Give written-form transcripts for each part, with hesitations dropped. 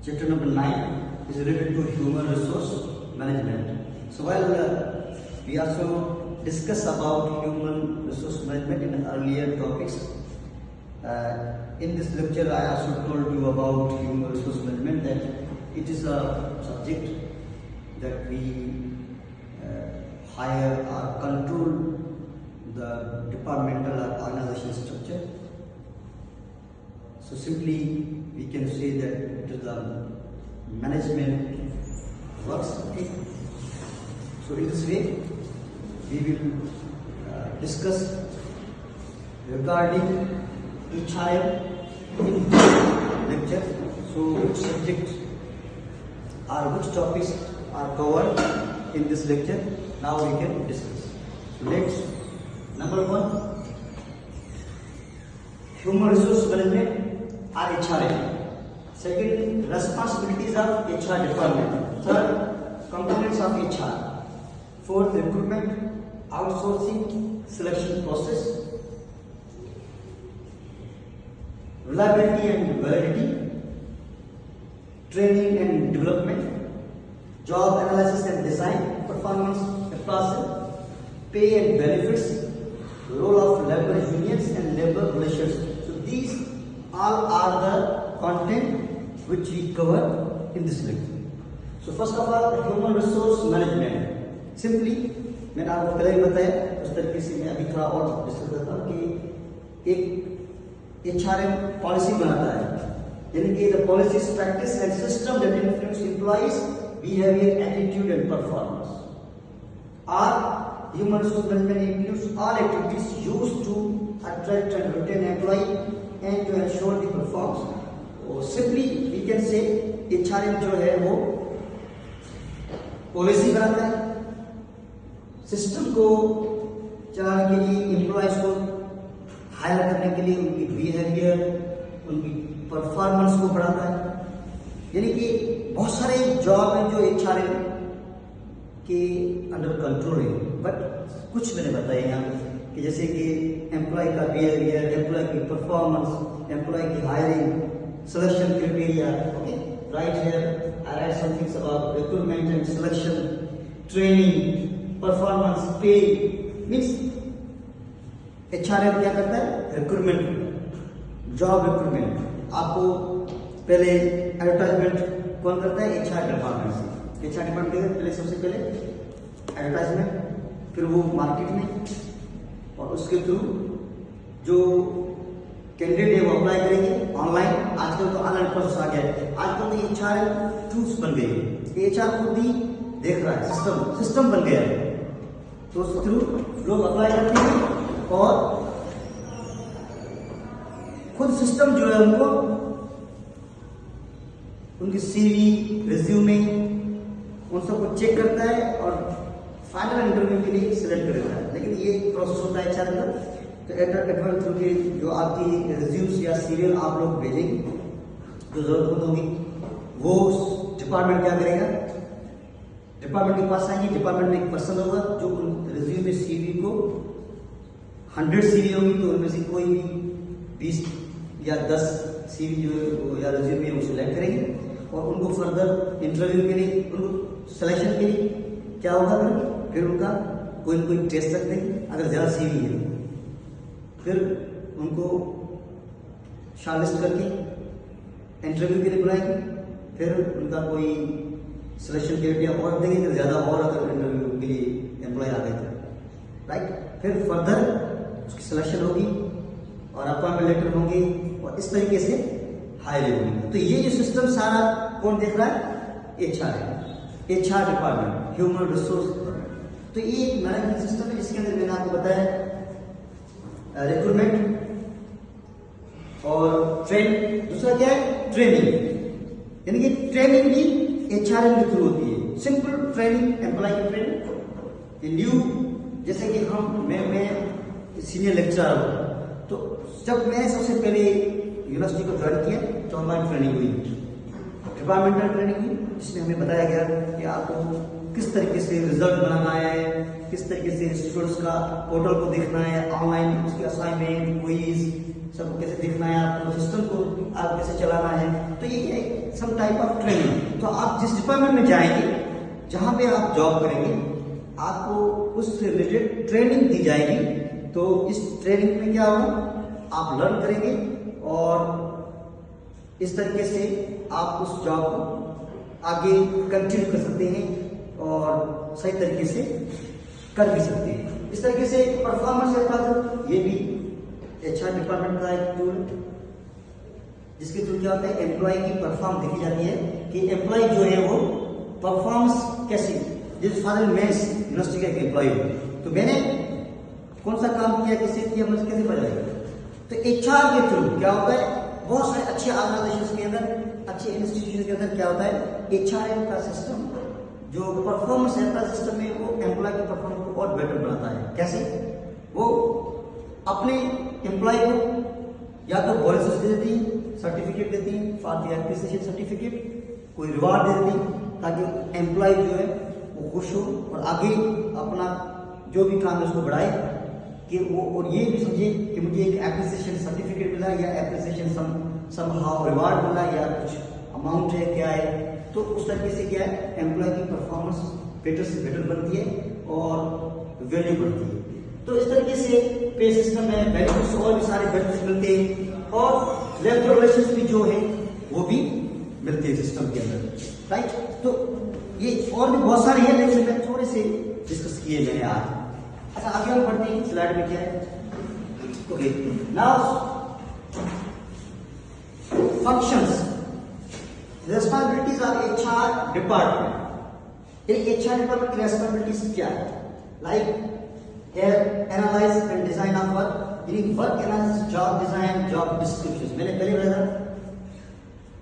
Chapter number 9 is related to human resource management. So while we also discuss about human resource management in earlier topics, in this lecture I also told you about human resource management, that it is a subject that we hire or control the departmental or organization structure. So simply we can say that it is the management works. Okay. So in this way we will discuss regarding each item in lecture. So which subject or which topics are covered in this lecture, now we can discuss. So let's, number 1, human resource management or HRM. Second, responsibilities of HR department. Third, components of HR. Fourth, recruitment, outsourcing, selection process. Reliability and validity. Training and development. Job analysis and design. Performance appraisal. Pay and benefits. Role of labor unions and labor relations. So these all are the content which we cover in this lecture. So first of all, human resource management. Simply मैंने आपको पहले ही बताया, उस तरीके से मैं अभी थोड़ा और डिस्कस करता हूँ कि एक HRM पॉलिसी बनाता है, यानी कि the policies, practice and system that influence employees behavior, attitude and performance. Our human resource management includes all activities used to attract and retain employee and to ensure the performance. और simply we can say HRM जो है वो policy बनाता है, system को चलाने के लिए, एम्प्लॉयज को हायर करने के लिए, उनकी बिहेवियर, उनकी परफॉर्मेंस को बढ़ाता है। यानी कि बहुत सारे जॉब हैं जो HRM के अंडर कंट्रोल है, बट कुछ मैंने बताया यहाँ कि जैसे कि एम्प्लॉय का बिहेवियर, एम्प्लॉय की परफॉर्मेंस, एम्प्लॉय की hiring, selection criteria. Okay, right here I write some things about recruitment and selection, training, performance, pay. Means HRM क्या करता है? Recruitment, job recruitment. आपको पहले एडवर्टाइजमेंट कौन करता है? HR डिपार्टमेंट से। HR डिपार्टमेंट के पहले सबसे पहले एडवर्टाइजमेंट, फिर वो मार्केट में, और उसके थ्रू जो कैंडिडेट है वो अप्लाई करेंगे ऑनलाइन। आजकल तो ऑनलाइन प्रोसेस आ गया है, आजकल तो HR टूल्स बन गए हैं, HR खुद ही देख रहा है, सिस्टम बन गया है, तो उस थ्रू लोग अप्लाई करते हैं और खुद सिस्टम जो है उनको उनकी CV, रिज्यूमे, उन सबको चेक करता है और फाइनल इंटरव्यू के लिए सिलेक्ट करता है। लेकिन ये प्रोसेस होता है HR का। तो एडवर्टाइजमेंट थ्रू के जो आपकी रिज्यूम्स या सीरियल आप लोग भेजेंगे, जो जरूरत होगी, वो डिपार्टमेंट क्या करेगा? डिपार्टमेंट के पास आएंगे, डिपार्टमेंट में एक पर्सन होगा जो उन रिज्यूम में CV को 100 CV होगी तो उनमें से कोई भी 20 या 10 CV जो या रिज्यूम में वो सिलेक्ट करेंगे और उनको फर्दर इंटरव्यू के लिए, उनको सिलेक्शन के लिए क्या होगा, फिर उनका कोई न कोई टेस्ट रख देंगे। अगर ज़्यादा CV है फिर उनको शॉर्टलिस्ट करके इंटरव्यू के लिए बुलाएंगे, फिर उनका कोई सिलेक्शन क्राइटेरिया और देंगे, फिर ज़्यादा और अगर इंटरव्यू के लिए एम्प्लॉय आ गए तो राइट, फिर फर्दर उसकी सिलेक्शन होगी और अपॉइंटमेंट लेटर होंगे और इस तरीके से हायरिंग होगी। तो ये जो सिस्टम सारा कौन देख रहा है? HR है, HR डिपार्टमेंट, ह्यूमन रिसोर्स। तो ये एक मैनेजमेंट सिस्टम है जिसके अंदर मैंने आपको बताया रिक्रूटमेंट और दूसरा क्या है? ट्रेनिंग। यानी कि ट्रेनिंग भी HRM के थ्रू होती है। सिंपल ट्रेनिंग, एम्प्लॉय की ट्रेनिंग, न्यू, जैसे कि मैं सीनियर लेक्चरर हूँ, तो जब मैं सबसे पहले यूनिवर्सिटी को ज्वाइन किया तो हमारी ट्रेनिंग हुई, डिपार्टमेंटल ट्रेनिंग हुई, जिसमें हमें बताया गया कि आपको किस तरीके से रिजल्ट बनाना है, किस तरीके से स्टूडेंट्स का पोर्टल को देखना है, ऑनलाइन उसके असाइनमेंट, क्विज, सबको कैसे देखना है, आपको सिस्टम को आप कैसे चलाना है। तो ये सम टाइप ऑफ ट्रेनिंग। तो आप जिस डिपार्टमेंट में जाएंगे, जहां पे आप जॉब करेंगे, आपको उससे रिलेटेड ट्रेनिंग दी जाएगी। तो इस ट्रेनिंग में क्या होगा, आप लर्न करेंगे और इस तरीके से आप उस जॉब को आगे कंटिन्यू कर सकते हैं और सही तरीके से कर भी सकते हैं। इस तरीके से परफॉर्मेंस अप्रेजल ये भी HR डिपार्टमेंट का एक टूल है, जिसके थ्रू क्या होता है, एम्प्लॉय की परफॉर्म देखी जाती है कि एम्प्लॉय जो है वो परफॉर्मेंस कैसी। जैसे फॉर मैं यूनिवर्सिटी का एक एम्प्लॉय हूँ, तो मैंने कौन सा काम किया, किससे किया, मुझे कैसे पता चलेगा। तो HR के थ्रू क्या होता है, बहुत सारे अच्छे ऑर्गेनाइजेशन के अंदर, अच्छे इंस्टीट्यूशन के अंदर क्या होता है, HRM का सिस्टम जो परफॉर्मेंस एप्रेजल सिस्टम है वो एम्प्लॉय की परफॉर्मेंस को और बेटर बनाता है। कैसे, वो अपने एम्प्लॉय को या तो बोनस दे देती है, सर्टिफिकेट देती है, फॉर द एप्रिसिएशन सर्टिफिकेट, कोई रिवार्ड दे देती है, ताकि एम्प्लॉय जो है वो खुश हो और आगे अपना जो भी काम है उसको बढ़ाए कि वो, और ये भी समझे कि मुझे एक एप्रिसिएशन सर्टिफिकेट मिला या एप्रिसिएशन समहाउ रिवार्ड मिला या कुछ अमाउंट है, क्या है। तो उस तरीके से क्या है, एम्प्लॉय की परफॉर्मेंस बेटर से बेटर बनती है और वैल्यू बढ़ती है। तो इस तरीके से पे सिस्टम है, बेनिफिट्स और भी सारे बेनिफिट्स मिलते हैं और लेबर रिलेशंस भी जो है वो भी मिलते हैं सिस्टम के अंदर, राइट। तो ये और भी बहुत सारे हैं, लेकिन मैं थोड़े से डिस्कस किए मैंने आज। अच्छा, आगे हम बढ़ते हैं, स्लाइड में क्या है। Okay, now functions, responsibilities of HR department. ये HR डिपार्टमेंट की रिस्पांसिबिलिटीज क्या है, like analyse and design of work, यानी work analysis, job design, job description. मैंने पहले बताया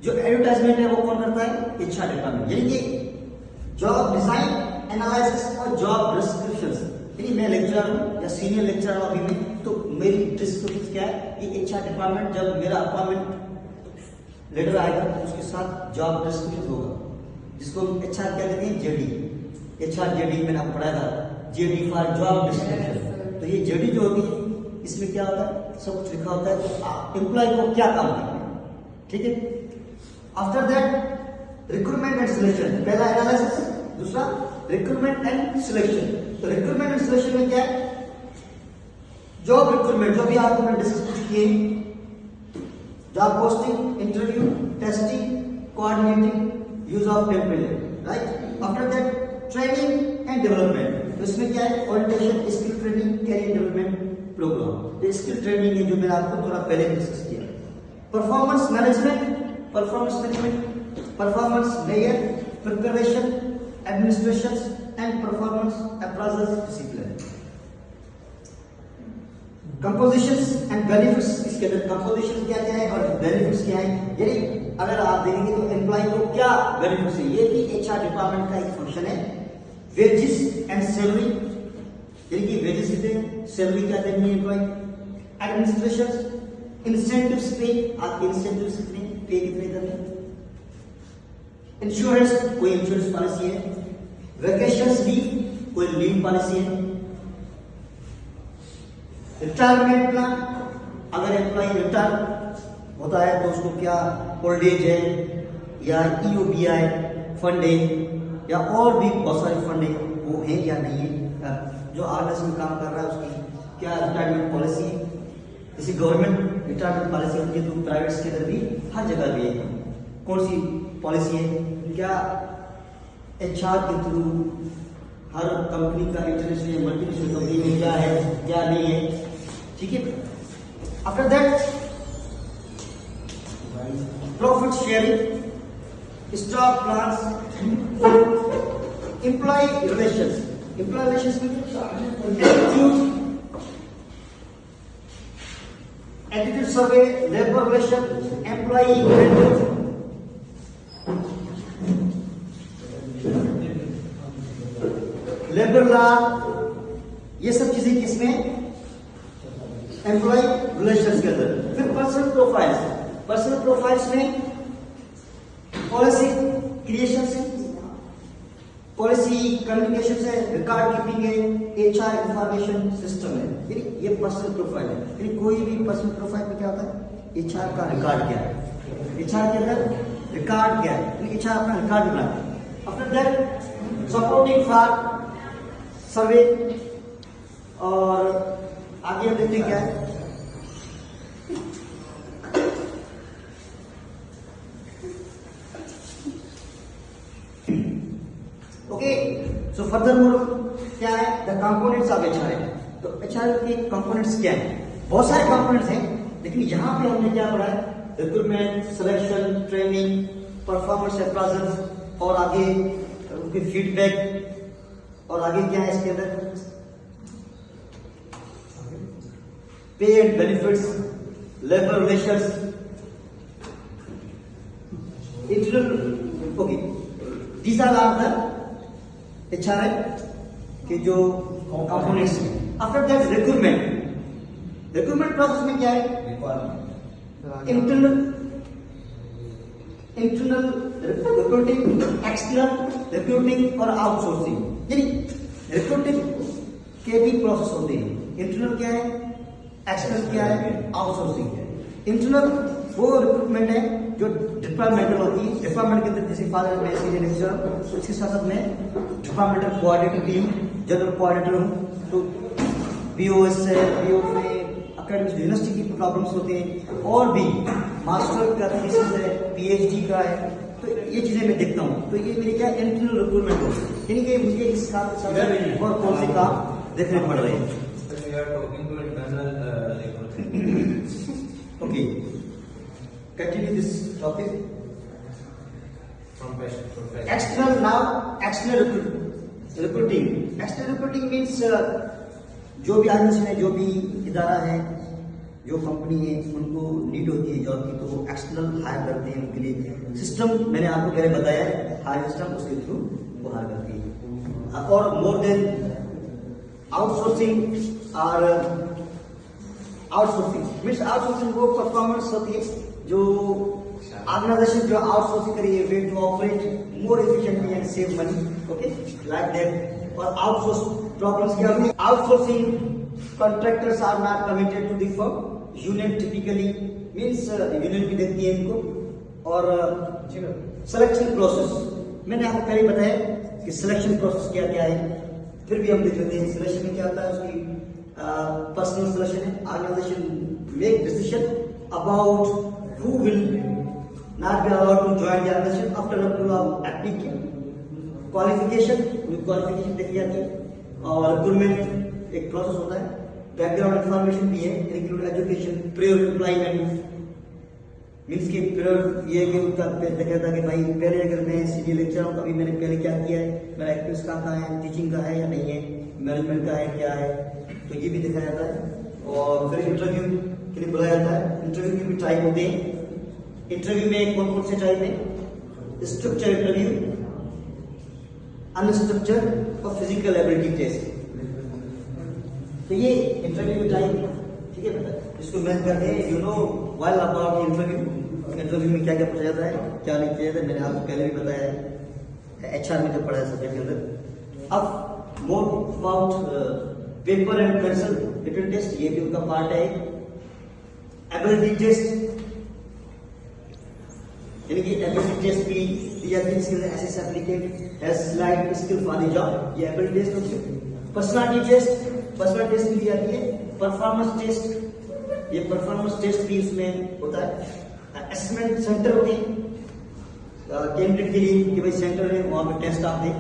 जो एडवर्टाइजमेंट है वो कौन करता है, HR डिपार्टमेंट। यानी कि जॉब डिजाइन, एनालिसिस और जॉब डिस्क्रिप्शन, यानी मैं लेक्चरर हूं या सीनियर लेक्चरर हूं अभी में, तो मेरी डिस्क्रिप्शन क्या है, ये HR डिपार्टमेंट जब मेरा अपॉइंटमेंट लेटर आएगा तो उसके साथ जॉब डिस्क्रिप्शन होगा, जिसको HR क्या कहते हैं, JD। HR JD मैंने आपको पढ़ाया था, JD फॉर जॉब डिस्क्रिप्शन। तो ये JD जो होती है, इसमें क्या होता है, सब कुछ लिखा होता है तो एम्प्लॉय को क्या काम करना है, ठीक है। After that recruitment and selection, पहला एनालिसिस, दूसरा रिक्रूटमेंट एंड सिलेक्शन। तो रिक्रूटमेंट एंड सिलेक्शन में क्या है, जॉब रिक्रूटमेंट जो भी आपको मैंने डिस्कस किए, job posting, interview, testing, coordinating, use of template, right. After that training and development, तो इसमें क्या है, orientation, skill training, career development program. तो स्किल ट्रेनिंग है जो मैंने आपको थोड़ा पहले डिस्कस किया। Performance management, performance layer, preparation, administration and performance appraisal discipline. Compositions and benefits, इसके अंदर कंपोजिशन क्या क्या है और बेनिफिट्स क्या है। यानी अगर आप देखेंगे तो एम्प्लॉय को क्या बेनिफिट्स है, ये भी HR डिपार्टमेंट का एक फंक्शन है। वेजेस एंड सैलरी, यानी कि वेजेस कितने, सैलरी क्या देनी है एम्प्लॉय। एडमिनिस्ट्रेशन, इंसेंटिव्स पे, आपके इंसेंटिव्स कितने, पे कितने करने। इंश्योरेंस, कोई इंश्योरेंस पॉलिसी है। वेकेशंस लीव, कोई लीव पॉलिसी है। रिटायरमेंट प्लान, अगर एम्प्लॉय रिटायर होता है तो उसको क्या ओल्ड एज है या EOBI फंड है या और भी बहुत सारे फंड है, वो है या नहीं है। जो आरएस में काम कर रहा है उसकी क्या रिटायरमेंट पॉलिसी है। जैसे गवर्नमेंट रिटायरमेंट पॉलिसी होती है तो प्राइवेट के अंदर भी हर जगह भी है, कौन सी पॉलिसी है। क्या HR के थ्रू हर कंपनी का इंटरनेशनल मल्टीनेशनल कंपनी में क्या है क्या नहीं है, ठीक है। After that profit sharing, stock plans, employee relations. Employee relations में attitude survey, labour relation, employee labour law, ये सब चीजें किसमें, एम्प्लॉय रिलेशंस के अंदर। फिर पर्सनल प्रोफाइल्स, पर्सनल प्रोफाइल्स में पॉलिसी क्रिएशन से, पॉलिसी कम्युनिकेशन है, रिकॉर्ड कीपिंग है, HR इंफॉर्मेशन सिस्टम है। यानी ये पर्सनल प्रोफाइल है। यानी कोई भी पर्सनल प्रोफाइल में क्या होता है, HR का रिकॉर्ड क्या है, HR के अंदर रिकॉर्ड क्या है, यानी HR अपना रिकॉर्ड बनाता है। आफ्टर दैट सपोर्टिंग फॉर सर्वे, और आगे हम देखते हैं क्या है। ओके, सो फर्दरमोर क्या है, द कंपोनेंट्स ऑफ HR है। तो HR के कंपोनेंट्स क्या है, बहुत सारे कंपोनेंट्स हैं, लेकिन यहां पे हमने क्या पढ़ा है, recruitment, selection, training, performance appraisals, और आगे उनके फीडबैक, और आगे क्या है इसके अंदर, pay and benefits, labour relations, internal. Okay, these are the HR के जो कंपोनेंट्स हैं। After that recruitment. Recruitment process में क्या है, इंटरनल रिक्रूटिंग, एक्सटर्नल रिक्रूटिंग और आउटसोर्सिंग। यानी रिक्रूटिंग के भी प्रोसेस होते हैं। इंटरनल क्या है, एक्सटर्नल क्या है, आउटसोर्सिंग। इंटरनल वो रिक्रूटमेंट है जो डिपार्टमेंटल होती है। डिपार्टमेंट के अंदर जैसे फादर में सीनियर लेक्चरर, उसके साथ साथ मैं डिपार्टमेंटल कोऑर्डिनेटर भी हूँ, जनरल कोऑर्डिनेटर हूँ। तो BOS है, BO में एकेडमिक यूनिवर्सिटी की प्रॉब्लम्स होते हैं, और भी मास्टर का थीसिस है, PhD का है, तो ये चीजें मैं देखता हूँ। तो ये मेरी क्या इंटरनल रिक्रूटमेंट होती है, यानी कि मुझे इस काम के साथ और कौन से काम देखने पड़ रहे हैं। Okay, continue this topic from profession. External, now external recruiting. External recruiting means जो भी ऑर्गेनाइजेशन है, जो भी इदारा है, जो कंपनी है, उनको नीड होती है जॉब की, तो वो एक्सटर्नल हायर करते हैं। उनके लिए सिस्टम मैंने आपको पहले बताया है, हायर सिस्टम, उसके थ्रू वो हायर करती है। और मोर देन आउटसोर्सिंग, और आउटसोर्सिंग मीन्स आउटसोर्सिंग वो परफॉर्मेंस होती है जो ऑर्गेनाइजेशन जो आउटसोर्सिंग करिए, way to operate more efficiently and save money. Okay, like that. और आउटसोर्स प्रॉब्लम्स क्या होती है, outsourcing contractors are not committed to the firm. Union typically means union भी देखती है इनको। और सिलेक्शन प्रोसेस मैंने आपको पहले बताया कि सिलेक्शन प्रोसेस क्या क्या है, फिर भी हम देख लेते हैं। सिलेक्शन में क्या होता है, उसकी पर्सनल सिलेक्शन है। Organisation make decision about who will not be allowed to join the organization after approval of applicant. Qualification देखी जाती है, और रिक्रूटमेंट एक प्रोसेस होता है। बैकग्राउंड इंफॉर्मेशन भी है, include education, prior employment means कि प्रियर ये कि उनका देखा जाता है कि भाई पहले अगर मैं सीनियर लेक्चर हूँ, कभी मैंने पहले क्या किया है, मेरा एक्सपीरियंस कहाँ है, टीचिंग का है या नहीं है, मैनेजमेंट का है क्या है, तो ये भी देखा जाता है। और फिर इंटरव्यू के लिए बुलाया जाता है। इंटरव्यू के भी टाइप होते हैं। इंटरव्यू में कौन कौन से टाइप है, स्ट्रक्चर इंटरव्यू, अनस्ट्रक्चर और फिजिकल एबिलिटी टेस्ट। तो ये इंटरव्यू टाइप, ठीक है बेटा, इसको मेन करते हैं। You know while about interview, interview में क्या क्या पूछा जाता है, क्या नहीं किया जाता है, मैंने आपको पहले भी बताया है, HR में जो पढ़ा है सब्जेक्ट के अंदर। अब more about paper and pencil written test, ये भी उनका पार्ट है। एबिलिटी टेस्ट, यानी कि एबिलिटी टेस्ट भी दिया जाती है, इसके अंदर assess applicant has slide skill for the job, ये एबिलिटी टेस्ट होती है। पर्सनालिटी टेस्ट भी दी जाती है। परफॉर्मेंस टेस्ट, ये परफॉर्मेंस टेस्ट भी इसमें होता है। असेसमेंट सेंटर होते हैं कैंडिडेट के लिए कि भाई सेंटर है, वहां पे टेस्ट आप दें।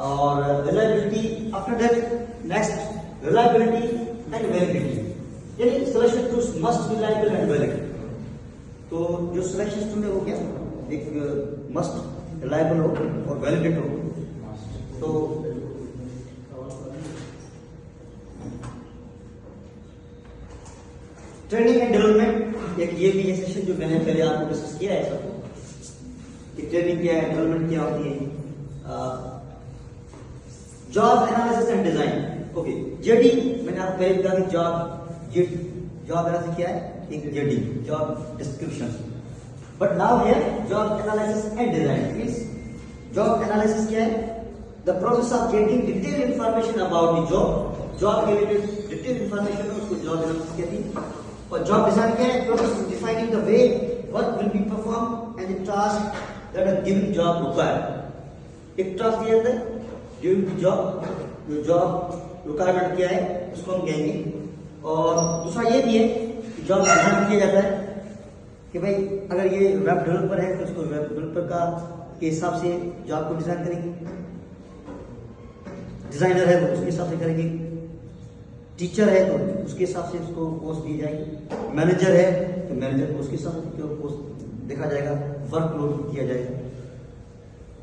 और reliability, after that next reliability and validity, यानी selection tools must be reliable and valid. तो जो सिलेक्शन सिस्टम है वो क्या, एक मस्ट रिलायबल हो और वैलिडेट हो। तो ट्रेनिंग एंड डेवलपमेंट, एक ये भी है सेशन जो मैंने पहले आपको डिस्कस किया है सबको, कि ट्रेनिंग क्या है, डेवलपमेंट क्या होती है। Job analysis and design, okay. JD मैंने आपको पहले बताया कि जॉब एनालिसिस क्या है, एक JD job description. But now here job analysis and design means job analysis क्या है, the process of getting detail information about the job, job related detail information है उसको जॉब एनालिसिस कहती है। और जॉब डिजाइन क्या है? Process of defining the way work will be perform and the task that are given job required. एक task दिया जाता है ड्यूरिंग द जॉब, जो जॉब रिक्वायरमेंट क्या है उसको हम कहेंगे। और दूसरा ये भी है कि जॉब डिजाइन किया जाता है कि भाई अगर ये वेब डेवलपर है तो उसको वेब डेवलपर का के हिसाब से जॉब को डिजाइन करेंगे, डिजाइनर है तो उसके हिसाब से करेंगे, टीचर है तो उसके हिसाब से उसको पोस्ट दी जाएगी, मैनेजर है तो मैनेजर को उसके हिसाब से पोस्ट देखा जाएगा, वर्कलोड किया जाएगा,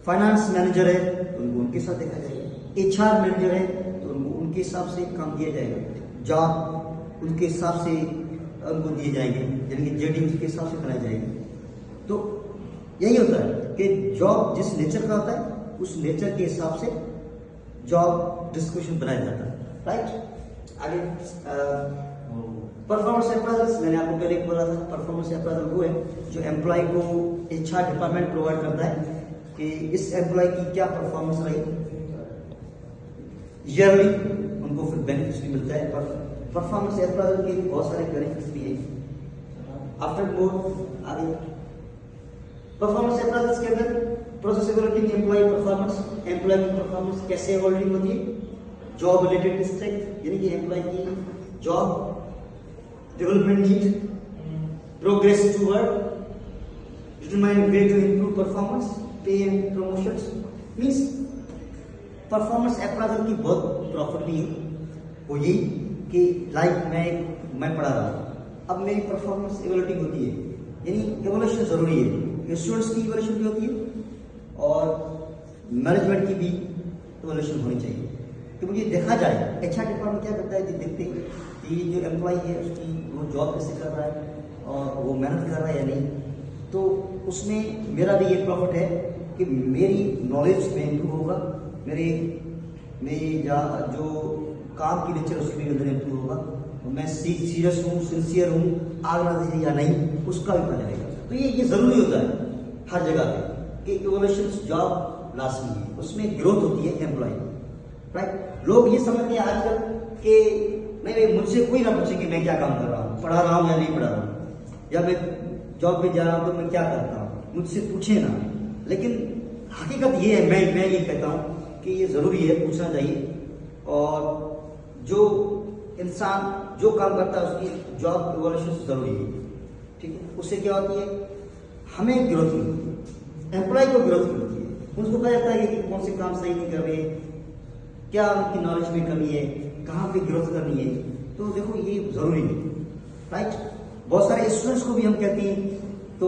फाइनेंस मैनेजर है तो उनको उनके साथ देखा जाएगा, एचआर मैनेजर है तो उनको उनके हिसाब से काम दिया जाएगा, जॉब उनके हिसाब से उनको दिए जाएंगे, यानी कि जेडी के हिसाब से बनाई जाएगी। तो यही होता है कि जॉब जिस नेचर का होता है उस नेचर के हिसाब से जॉब डिस्क्रिप्शन बनाया जाता है, राइट। आगे परफॉर्मेंस अप्राइजल्स, मैंने आपको पहले बोला था परफॉर्मेंस अप्राइजल वो है जो एम्प्लॉय को एचआर डिपार्टमेंट प्रोवाइड करता है कि इस एम्प्लॉय की क्या परफॉर्मेंस रही, ईयरली उनको फिर बेनिफिट्स भी मिलता है। पर परफॉर्मेंस अप्राइजल के बहुत सारे बेनिफिट्स भी हैं। आफ्टर मोर आगे परफॉर्मेंस अप्राइजल्स के अंदर process evaluating employee performance, employee की परफॉर्मेंस कैसे इवैल्यूएट होती है, जॉब रिलेटेड स्ट्रेंथ यानी कि एम्प्लॉय की job development need, progress toward, determine way to improve performance, pay and promotions. Means performance appraisal की बहुत प्रॉफिट भी है वो यही कि लाइक मैं पढ़ा रहा हूँ, अब मेरी परफॉर्मेंस इवैल्यूएटिंग होती है, यानी इवैल्यूएशन जरूरी है, स्टूडेंट्स की इवैल्यूएशन भी होती है और मैनेजमेंट की भी इवैल्यूएशन होनी चाहिए। तो मुझे देखा जाए एचआर डिपार्टमेंट क्या करता है कि देखते हैं कि जो एम्प्लॉय है उसकी वो जॉब कैसे कर रहा है और वो मेहनत कर रहा है या नहीं, तो उसमें मेरा भी ये प्रॉफिट है कि मेरी नॉलेज में इम्प्रूव होगा, मेरी जो काम की नेचर उसके भी अंदर इम्प्रूव होगा, तो मैं सीरियस हूँ, सिंसियर हूँ, आगे या नहीं उसका भी पता रहेगा। तो ये जरूरी होता है हर जगह पे कि इवोल्यूशन जॉब लाजमी है, उसमें ग्रोथ होती है एम्प्लॉय, राइट। लोग ये समझते हैं आजकल कि नहीं मुझसे कोई ना पूछे कि मैं क्या काम कर रहा हूँ, पढ़ा रहा हूँ या नहीं पढ़ा रहा हूँ, या मैं जॉब पे जा रहा हूँ तो मैं क्या करता हूँ, मुझसे पूछे ना। लेकिन हकीकत ये है, मैं ये कहता हूँ कि ये जरूरी है, पूछना चाहिए। और जो इंसान जो काम करता है उसकी जॉब इवोल्यूशन जरूरी है, ठीक है। उससे क्या होती है, हमें ग्रोथ मिलती है, एम्प्लॉय को ग्रोथ मिलती है, उनको पता जाता है कि कौन से काम सही नहीं कर रहे, क्या उनकी नॉलेज में कमी है, कहाँ पे ग्रोथ करनी है। तो देखो ये जरूरी है, राइट। बहुत सारे स्टूडेंट्स को भी हम कहते हैं तो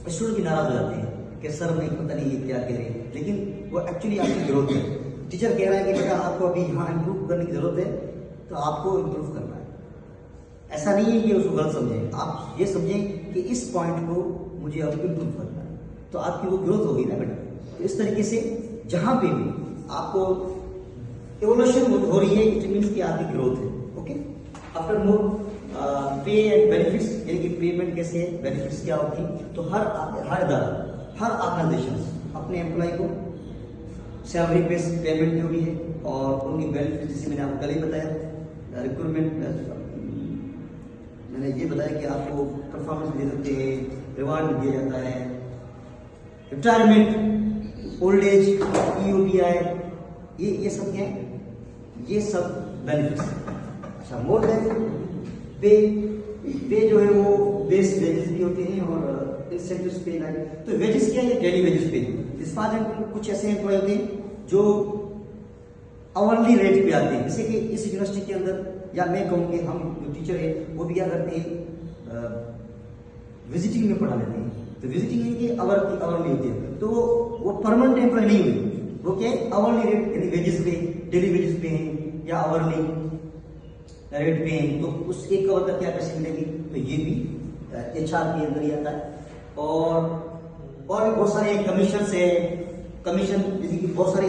स्टूडेंट भी नाराज हो जाते हैं कि सर नहीं पता नहीं ये क्या कह रहे हैं, लेकिन वो एक्चुअली आपकी ग्रोथ है। टीचर कह रहा है कि बेटा आपको अभी यहाँ इम्प्रूव करने की जरूरत है, तो आपको इम्प्रूव करना है। ऐसा नहीं है कि उसको गलत समझें, आप ये समझें कि इस पॉइंट को मुझे अब इम्प्रूव करना है, तो आपकी वो ग्रोथ होगी ना बेटा। तो इस तरीके से जहाँ पे भी आपको इवोल्यूशन हो रही है, इट मीन्स की आपकी ग्रोथ है, ओके। आफ्टर मोर पे एंड बेनिफिट्स, यानी कि पेमेंट कैसे है, बेनिफिट्स क्या होती है। तो हर ऑर्गेनाइजेशन अपने एम्प्लॉय को सैलरी बेस पेमेंट जो भी है और उनकी बेनिफिट, जैसे मैंने आपको कल ही बताया, रिक्रूटमेंट मैंने ये बताया कि आपको परफॉर्मेंस दे देते हैं, रिवार्ड दिया जाता है, रिटायरमेंट, ओल्ड एज, EOBI, ये सब क्या है, ये सब बेनिफिट्स। अच्छा, मोर देन पे जो है वो बेस वेजेस भी होते हैं और इंसेंटिव्स पे लाइक। तो वेजेस क्या है, डेली वेजेस पे। इस फॉर एग्जाम्पल कुछ ऐसे एम्प्लॉय होते हैं जो आवरली रेट पे आते हैं, जैसे कि इस यूनिवर्सिटी के अंदर, या मैं कहूँ कि हम जो टीचर है वो भी क्या करते हैं, विजिटिंग में पढ़ा लेते हैं। तो विजिटिंग इनकी आवरली होती है, तो वो परमानेंट एम्प्लॉय नहीं हुई, वो क्या है आवरली रेट, यानी वेजेस पे, डेली वेजेस पे हैं या आवरली रेट पे हैं। तो उस एक कवर का क्या पैसे मिलेगी, तो ये भी HR के अंदर ही आता है। और भी बहुत सारे कमीशन है, कमीशन जैसे कि बहुत सारे